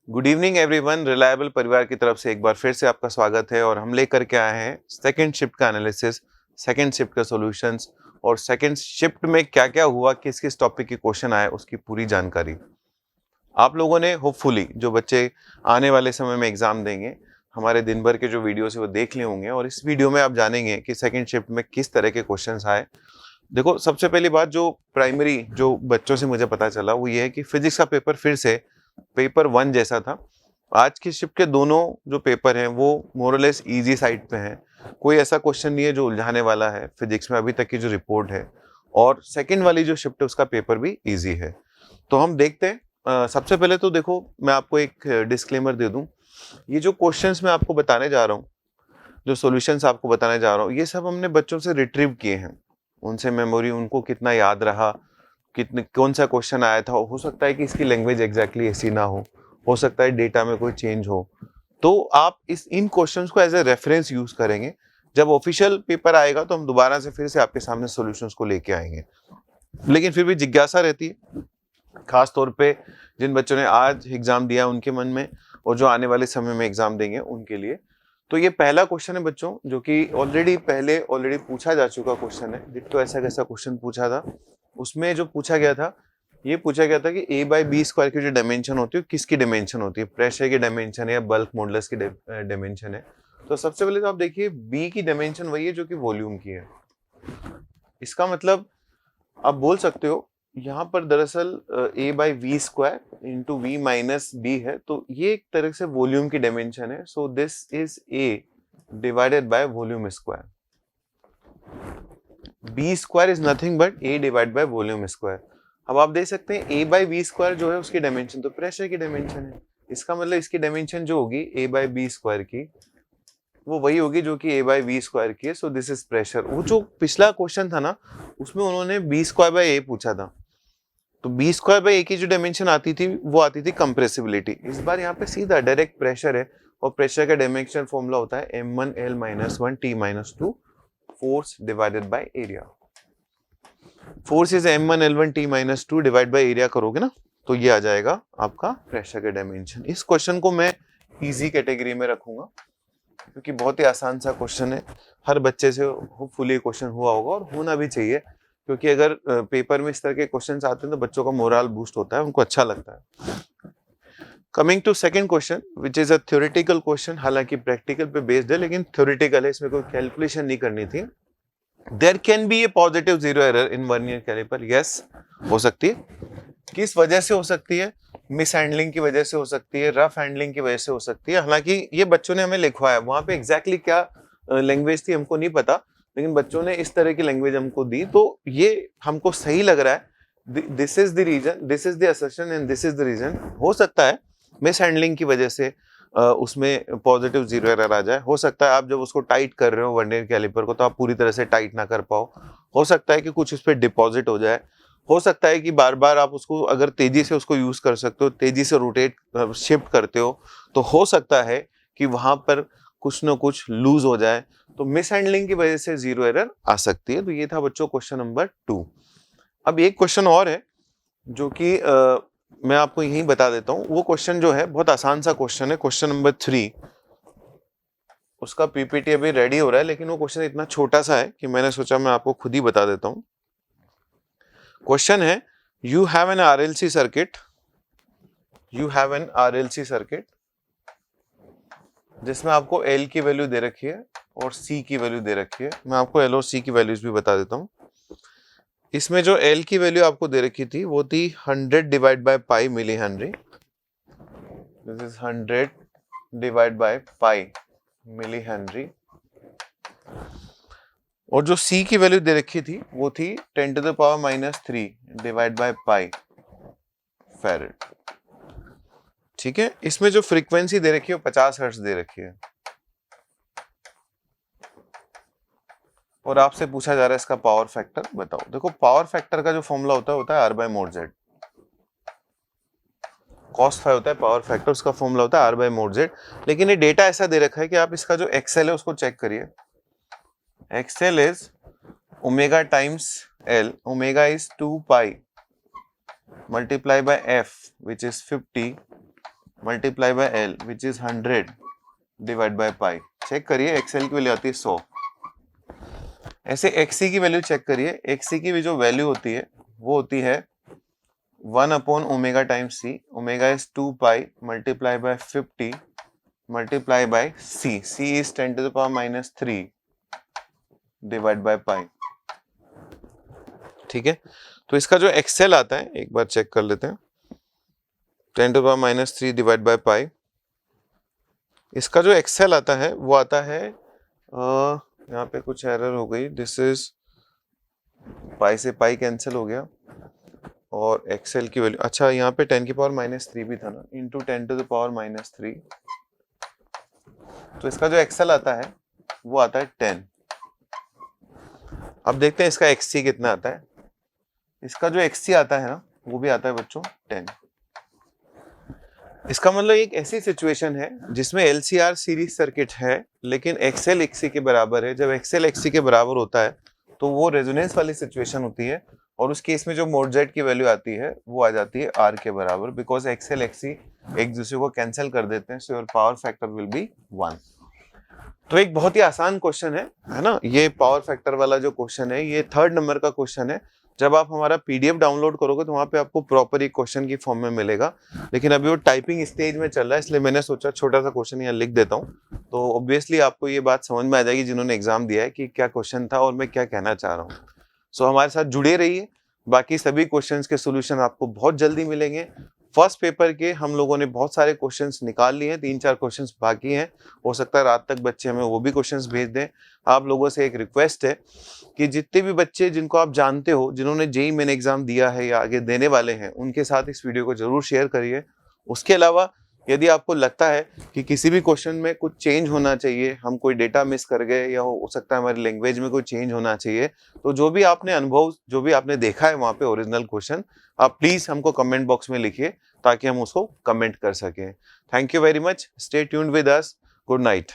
Good evening everyone. Reliable परिवार की तरफ से एक बार फिर से आपका स्वागत है और हम लेकर के आए हैं सेकंड शिफ्ट का एनालिसिस, सेकंड शिफ्ट का सॉल्यूशंस और सेकंड शिफ्ट में क्या क्या हुआ, किस किस टॉपिक के क्वेश्चन आए, उसकी पूरी जानकारी। आप लोगों ने होपफुली जो बच्चे आने वाले समय में एग्जाम देंगे, हमारे दिन भर के जो वीडियोस है वो देख लिए होंगे और इस वीडियो में आप जानेंगे कि सेकंड शिफ्ट में किस तरह के क्वेश्चंस आए। देखो, सबसे पहली बात जो प्राइमरी जो बच्चों से मुझे पता चला वो ये है कि फिजिक्स का पेपर फिर से पेपर 1 जैसा था। आज की शिफ्ट के दोनों जो पेपर हैं वो मोरलेस इजी साइड पे हैं। कोई ऐसा क्वेश्चन नहीं है जो उलझाने वाला है फिजिक्स में, अभी तक की जो रिपोर्ट है। और सेकंड वाली जो शिफ्ट है उसका पेपर भी इजी है। तो हम देखते हैं। सबसे पहले तो देखो, मैं आपको एक डिस्क्लेमर दे दूं। ये जो क्वेश्चंस मैं आपको बताने जा रहा हूँ, जो सॉल्यूशंस आपको बताने जा रहा हूँ, ये सब हमने बच्चों से रिट्रीव किए हैं। उनसे मेमोरी उनको कितना याद रहा, कितने कौन सा क्वेश्चन आया था, हो सकता है कि इसकी लैंग्वेज एग्जैक्टली ऐसी ना हो सकता है डेटा में कोई चेंज हो। तो आप इन क्वेश्चंस को एज ए रेफरेंस यूज करेंगे। जब ऑफिशियल पेपर आएगा तो हम दोबारा से फिर से आपके सामने सॉल्यूशंस को लेके आएंगे। लेकिन फिर भी जिज्ञासा रहती है, खास तौर पे जिन बच्चों ने आज एग्जाम दिया उनके मन में, और जो आने वाले समय में एग्जाम देंगे उनके लिए। तो ये पहला क्वेश्चन है बच्चों, जो कि ऑलरेडी पूछा जा चुका क्वेश्चन है। डिट्टो ऐसा कैसा क्वेश्चन पूछा था, उसमें जो पूछा गया था, ये पूछा गया था कि a बाई बी स्क्वायर की जो डायमेंशन होती है किसकी डायमेंशन होती है, प्रेशर की डायमेंशन है या बल्क मॉडुलस की डायमेंशन है। तो सबसे पहले तो आप देखिए, b की डायमेंशन वही है जो कि वॉल्यूम की है। इसका मतलब आप बोल सकते हो यहाँ पर दरअसल a by v square into v minus b है, तो ये एक तरह से वॉल्यूम की डायमेंशन है। So this is a divided by volume square. B square is nothing but a divide by volume square. अब आप देख सकते हैं a बाई वी स्क्वायर जो है उसकी डायमेंशन तो प्रेशर की डायमेंशन है। इसका मतलब इसकी डायमेंशन जो होगी a बाई बी स्क्वायर की, वो वही होगी जो कि a बाई वी स्क्वायर की है। So this is pressure. वो जो पिछला क्वेश्चन था ना, उसमें उन्होंने बी स्क्वायर बाई ए पूछा था, तो बी स्क्वायर बाई ए की जो डायमेंशन आती थी वो आती थी कंप्रेसिबिलिटी। इस बार यहाँ पे सीधा डायरेक्ट प्रेशर है, और प्रेशर का डायमेंशन फॉर्मूला होता है m1l-1 t-2 force divided by area. Force is m1l1 t-2 divide by area करोगे ना, तो ये आ जाएगा आपका प्रेशर का डायमेंशन। इस क्वेश्चन को मैं इजी कैटेगरी में रखूंगा क्योंकि बहुत ही आसान सा क्वेश्चन है। हर बच्चे से होपफुली क्वेश्चन हुआ होगा और होना भी चाहिए, क्योंकि अगर पेपर में इस तरह के क्वेश्चंस आते हैं तो बच्चों का मोरल बूस्ट होता है, उनको अच्छा लगता है। Coming to second question which is a theoretical question, हालांकि प्रैक्टिकल पे बेस्ड है लेकिन थ्योरेटिकल है, इसमें कोई कैलकुलेशन नहीं करनी थी। There can be a positive zero error in vernier calliper. Yes, हो सकती है। किस वजह से हो सकती है? मिस हैंडलिंग की वजह से हो सकती है, रफ हैंडलिंग की वजह से हो सकती है। हालांकि ये बच्चों ने हमें लिखवाया, वहां पे एग्जैक्टली क्या लैंग्वेज थी हमको नहीं पता, लेकिन बच्चों ने इस तरह की लैंग्वेज हमको दी, तो ये हमको सही लग रहा है। This is the reason, this is the assertion and this is the reason. हो सकता है मिस हैंडलिंग की वजह से उसमें पॉजिटिव जीरो एरर आ जाए। हो सकता है आप जब उसको टाइट कर रहे हो वर्नियर कैलिपर को, तो आप पूरी तरह से टाइट ना कर पाओ। हो सकता है कि कुछ उस पर डिपॉजिट हो जाए। हो सकता है कि बार बार आप उसको अगर तेजी से उसको यूज कर सकते हो, तेजी से रोटेट शिफ्ट करते हो, तो हो सकता है कि वहां पर कुछ ना कुछ लूज हो जाए, तो मिस हैंडलिंग की वजह से जीरो एरर आ सकती है। तो ये था बच्चों क्वेश्चन नंबर 2। अब एक क्वेश्चन और है जो कि मैं आपको यही बता देता हूं। वो क्वेश्चन जो है बहुत आसान सा क्वेश्चन है, क्वेश्चन नंबर 3। उसका पीपीटी अभी रेडी हो रहा है, लेकिन वो क्वेश्चन इतना छोटा सा है कि मैंने सोचा मैं आपको खुद ही बता देता हूं। क्वेश्चन है, you have an RLC circuit, जिसमें आपको एल की वैल्यू दे रखी है और सी की वैल्यू दे रखी है। मैं आपको एल और सी की वैल्यूज भी बता देता हूं। इसमें जो एल की वैल्यू आपको दे रखी थी वो थी 100 divide by pi millihenry. This is 100 divide by pi millihenry. और जो सी की वैल्यू दे रखी थी वो थी 10 to the power -3 divide by pi farad. ठीक है, इसमें जो फ्रीक्वेंसी दे रखी है 50 हर्ट्ज दे रखी है, और आपसे पूछा जा रहा है इसका पावर फैक्टर बताओ। देखो, पावर फैक्टर का जो फॉर्मूला होता है r by mod z. Cos phi होता है पावर फैक्टर, उसका फॉर्मूला होता है आर बाय मोड जेड। लेकिन ये डेटा ऐसा दे रखा है कि आप इसका जो एक्सएल है उसको चेक करिए। XL is omega times l. Omega is 2 pi multiply by f which is 50 multiply by l which is 100 divide by pi. Check करिए एक्सएल की वैल्यू आती है 100। ऐसे एक्सी की वैल्यू चेक करिए, एक्सी की भी जो वैल्यू होती है वो होती है 1 upon omega times c, omega is 2 pi multiply by 50 multiply by c, c is 10 to the power minus 3 divide by pi. ठीक है, तो इसका जो एक्सेल आता है एक बार चेक कर लेते हैं, 10 to the power minus 3 divide by pi. इसका जो एक्सेल आता है वो आता है यहाँ पे कुछ एरर हो गई, दिस इज पाई से पाई कैंसिल हो गया और एक्सेल की वैल्यू, अच्छा यहाँ पे 10 की पावर माइनस 3 भी था ना, into 10 to the power minus 3। तो इसका जो एक्सेल आता है वो आता है 10। अब देखते हैं इसका एक्ससी कितना आता है। इसका जो एक्ससी आता है ना वो भी आता है बच्चों 10। इसका मतलब एक ऐसी सिचुएशन है जिसमें एलसीआर सीरीज सर्किट है लेकिन एक्सएल एक्ससी के बराबर है। जब एक्सएल एक्ससी के बराबर होता है तो वो रेजोनेंस वाली सिचुएशन होती है और उस केस में जो मोड जेड की वैल्यू आती है वो आ जाती है आर के बराबर, बिकॉज एक्सएल एक्ससी एक दूसरे को कैंसिल कर देते हैं, so your power factor will be 1। तो एक बहुत ही आसान क्वेश्चन है ना ये पावर फैक्टर वाला जो क्वेश्चन है, ये 3rd नंबर का क्वेश्चन है। जब आप हमारा पीडीएफ डाउनलोड करोगे तो वहां पे आपको प्रॉपर एक क्वेश्चन की फॉर्म में मिलेगा, लेकिन अभी वो टाइपिंग स्टेज में चल रहा है इसलिए मैंने सोचा छोटा सा क्वेश्चन यहाँ लिख देता हूँ। तो ऑब्वियसली आपको ये बात समझ में आ जाएगी जिन्होंने एग्जाम दिया है कि क्या क्वेश्चन था और मैं क्या कहना चाह रहा हूँ। सो हमारे साथ जुड़े रहिए, बाकी सभी क्वेश्चंस के सोल्यूशन आपको बहुत जल्दी मिलेंगे। फर्स्ट पेपर के हम लोगों ने बहुत सारे क्वेश्चंस निकाल लिए हैं, 3-4 क्वेश्चंस बाकी हैं। हो सकता है रात तक बच्चे हमें वो भी क्वेश्चंस भेज दें। आप लोगों से एक रिक्वेस्ट है कि जितने भी बच्चे जिनको आप जानते हो जिन्होंने जेईई मेन एग्जाम दिया है या आगे देने वाले हैं, उनके साथ इस वीडियो को जरूर शेयर करिए। उसके अलावा यदि आपको लगता है कि किसी भी क्वेश्चन में कुछ चेंज होना चाहिए, हम कोई डेटा मिस कर गए या हो सकता है हमारी लैंग्वेज में कोई चेंज होना चाहिए, तो जो भी आपने अनुभव, जो भी आपने देखा है वहाँ पे ओरिजिनल क्वेश्चन, आप प्लीज हमको कमेंट बॉक्स में लिखिए ताकि हम उसको कमेंट कर सकें। Thank you very much, stay tuned with us, good night.